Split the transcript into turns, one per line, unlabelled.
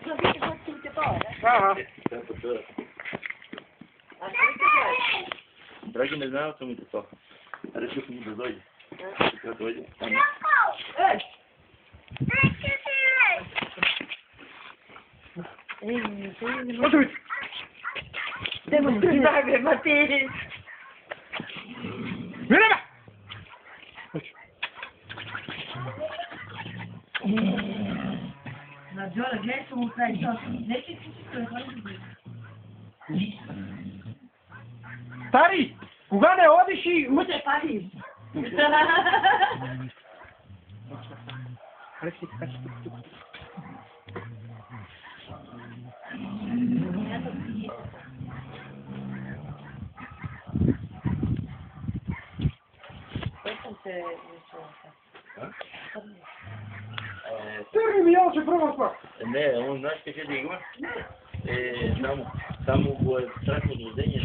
så fick jag gå tillbaka.
Aha.
Dragi ne znaju to mi to to. Reći mi da dođe. Da dođe.
Otvori.
Demonstriraj, Mati.
Vreme!
Na Đole, gledaj što mu pravi to. Neće ti što je
Stari, кога не одиш и...
Муте пари.
Стърни ми, я ще пробвам това.
Не, он знаеш къде да има? Само го е страшно отводение.